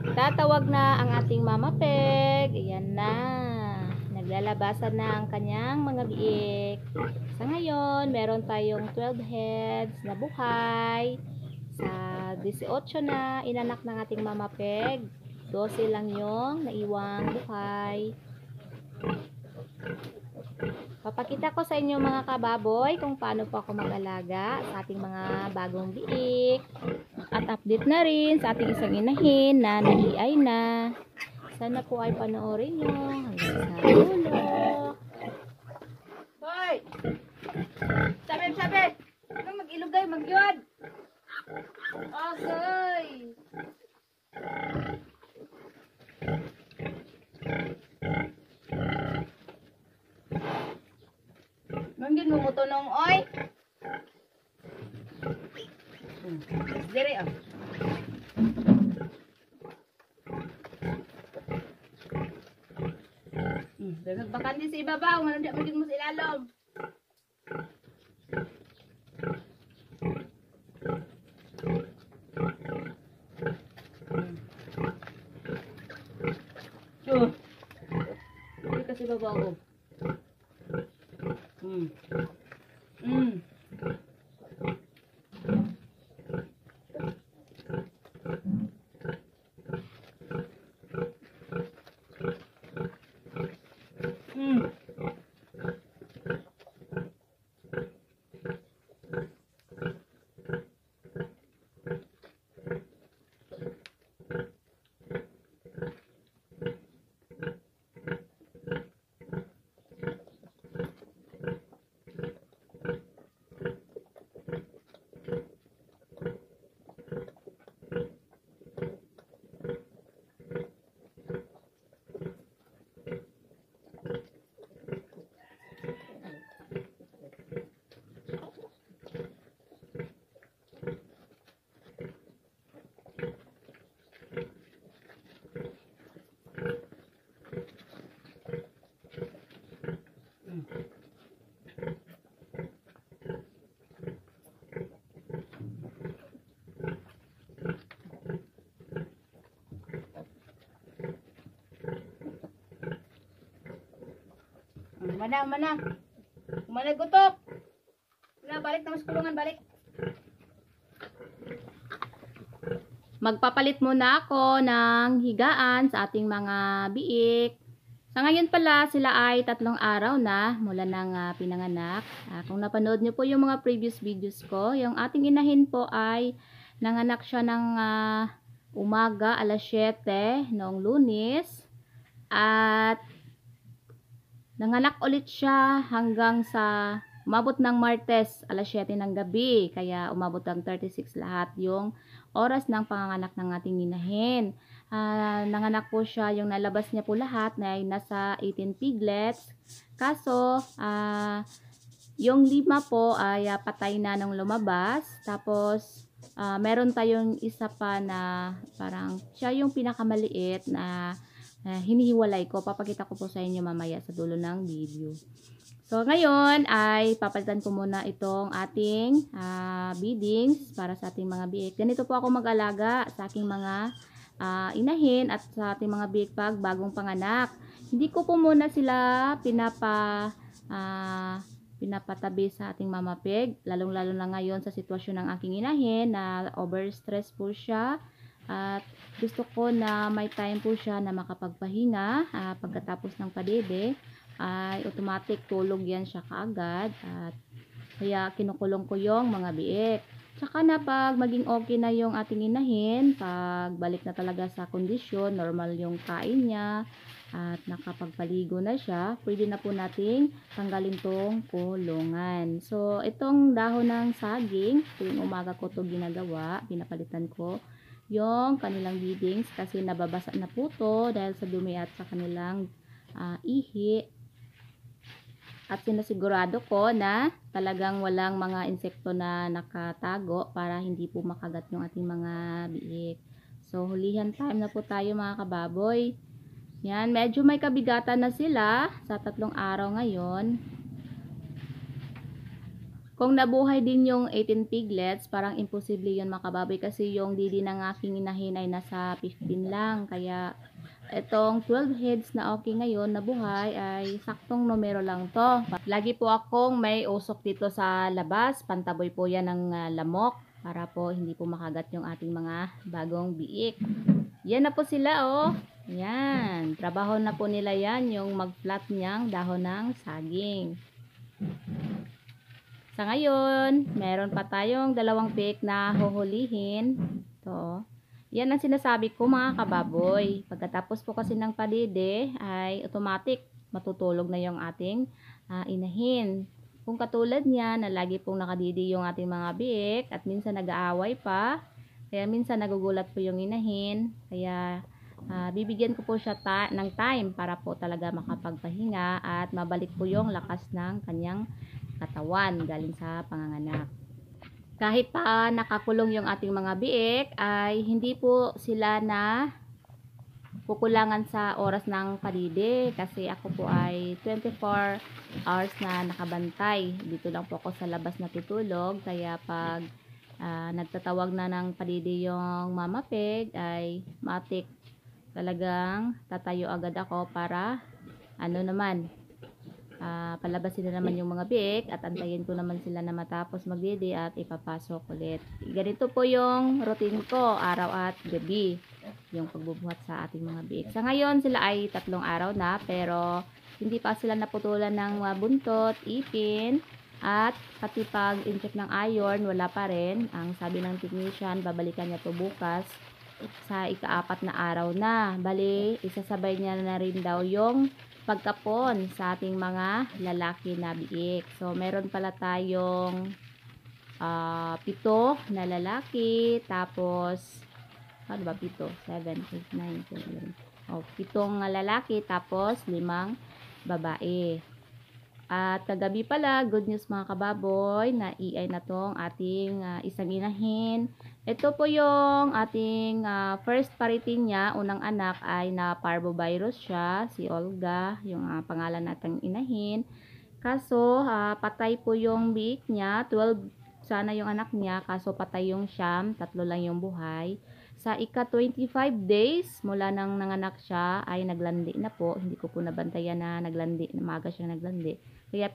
Tatawag na ang ating Mama Peg. Ayan na. Naglalabasan na ang kanyang mga biik. Sa ngayon, meron tayong 12 heads na buhay. Sa 18 na inanak ng ating Mama Peg, 12 lang yung naiwang buhay. Papakita ko sa inyo mga kababoy kung paano po ako mag-alaga sa ating mga bagong biik. At update na rin sa ating isang inahin na nag-iay na. Sana po ay panoorin nyo hanggang sa dulo. Hoy! Sabi! Ano mag-ilugay, mag-yod? Okay! Manggin mo mo to nung oy? Dire ah. Dagat bakan din sa ibabaw, mananda magin mo sa ilalom. Hindi kasi babaw ko. Mana gutok. Na balik na mas kulungan balik. Magpapalit muna ako ng higaan sa ating mga biik. Sa ngayon pala, sila ay 3 araw na mula nang pinanganak. Kung napanood nyo po yung mga previous videos ko, yung ating inahin po ay nanganak siya ng umaga alas 7 noong Lunes. At nanganak ulit siya hanggang sa umabot ng Martes alas 7 ng gabi. Kaya umabot ng 36 lahat yung oras ng panganganak ng ating inahin. Nanganak po siya, yung nalabas niya po lahat na ay nasa 18 piglets. Kaso, yung 5 po ay patay na nung lumabas. Tapos, meron tayong isa pa na parang siya yung pinakamaliit na hinihiwalay ko. Papakita ko po sa inyo mamaya sa dulo ng video. So, ngayon ay papalitan ko muna itong ating beadings para sa ating mga biik. Ganito po ako mag-alaga sa aking mga inahin at sa ating mga biik pag bagong panganak. Hindi ko po muna sila pinapatabi sa ating Mama Peg. Lalong-lalo na ngayon sa sitwasyon ng aking inahin na overstress po siya. At gusto ko na may time po siya na makapagpahinga pagkatapos ng padede. Ay automatic tulog yan siya kaagad at kaya kinukulong ko yung mga biik. Tsaka na pag maging okay na yung ating inahin, pag balik na talaga sa kondisyon, normal yung kain niya at nakapagpaligo na siya, pwede na po nating tanggalin tong kulungan. So itong dahon ng saging, tuwing umaga ko to ginagawa, pinapalitan ko yung kanilang beadings kasi nababasa na po to dahil sa dumi at sa kanilang ihi. At sinasigurado ko na talagang walang mga insekto na nakatago para hindi po makagat yung ating mga biik. So, hulihan time na po tayo mga kababoy. Yan, medyo may kabigatan na sila sa 3 araw ngayon. Kung nabuhay din yung 18 piglets, parang imposible yun mga kababoy kasi yung didi ng aking inahin ay nasa 15 lang. Kaya itong 12 heads na okay ngayon na buhay ay saktong numero lang to. Lagi po akong may usok dito sa labas. Pantaboy po yan ng lamok para po hindi po makagat yung ating mga bagong biik. Yan na po sila oh. Yan. Trabaho na po nila yan yung mag-flat niyang dahon ng saging. Sa ngayon, meron pa tayong dalawang pick na huhulihin. Ito. Yan ang sinasabi ko mga kababoy. Pagkatapos po kasi ng padide ay automatic matutulog na yung ating inahin. Kung katulad niya na lagi pong nakadidi yung ating mga biik at minsan nag-aaway pa. Kaya minsan nagugulat po yung inahin. Kaya bibigyan ko po siya ng time para po talaga makapagpahinga at mabalik po yung lakas ng kanyang katawan galing sa panganganak. Kahit pa nakakulong yung ating mga biik ay hindi po sila na kukulangan sa oras ng padide kasi ako po ay 24 hours na nakabantay. Dito lang po ako sa labas natutulog kaya pag nagtatawag na ng padide yung mama pig ay matik talagang tatayo agad ako para palabasin na naman yung mga biik at antayin ko naman sila na matapos magdidi at ipapasok ulit. Ganito po yung routine ko araw at gabi, yung pagbubuhat sa ating mga biik. Sa ngayon sila ay 3 araw na pero hindi pa sila naputulan ng buntot, ipin at pati pag incheck ng iron wala pa rin. Ang sabi ng technician babalikan niya to bukas sa ika-4 na araw na. Bali isasabay niya na rin daw yung pagkapon sa ating mga lalaki na biik. So, meron pala tayong 7 na lalaki, tapos, ano ba 7? 7, 8, 9, 10, 11. Oh, 7 lalaki, tapos 5 babae. At kagabi pala, good news mga kababoy, na EI na tong ating isang inahin. Ito po yung ating first parity niya, unang anak ay na parvovirus siya, si Olga, yung pangalan nating inahin. Kaso, patay po yung biik niya, 12 sana yung anak niya, kaso patay yung siyam, 3 lang yung buhay. Sa ika-25 days mula nang nanganak siya ay naglandi na po. Hindi ko po nabantayan na naglandi, na maaga siya naglandi. Kaya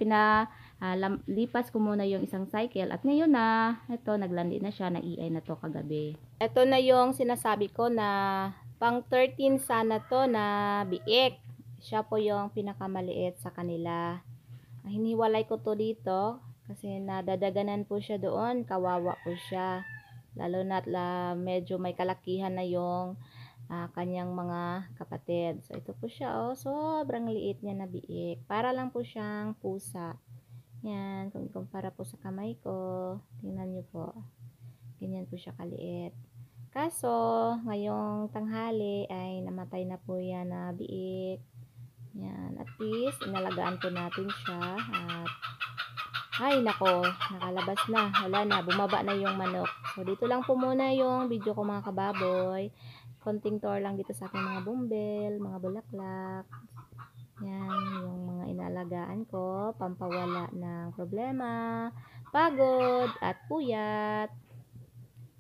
lipas ko muna yung isang cycle at ngayon na ito naglandi na siya, na EI na to kagabi. Ito na yung sinasabi ko na pang 13 sana to na biik. Siya po yung pinakamaliit sa kanila. Hiniwalay ko to dito kasi nadadaganan po siya doon, kawawa po siya. Lalo na't medyo may kalakihan na yung kanyang mga kapatid. So, ito po siya, oh. Sobrang liit niya na biik. Para lang po siyang pusa. Yan, kung kumpara po sa kamay ko, tingnan nyo po. Ganyan po siya kaliit. Kaso, ngayong tanghali ay namatay na po yan na biik. Yan, at least, inalagaan po natin siya. At ay nako, nakalabas na, wala na, bumaba na yung manok. So dito lang po muna yung video ko mga kababoy. Konting tour lang dito sa aking mga bumbel, mga bulaklak. Yan, yung mga inalagaan ko, pampawala ng problema, pagod at puyat.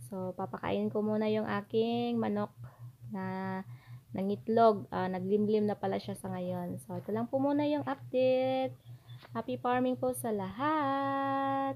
So papakainin ko muna yung aking manok na nangitlog, naglimlim na pala siya sa ngayon. So ito lang po muna yung update. Happy farming po sa lahat!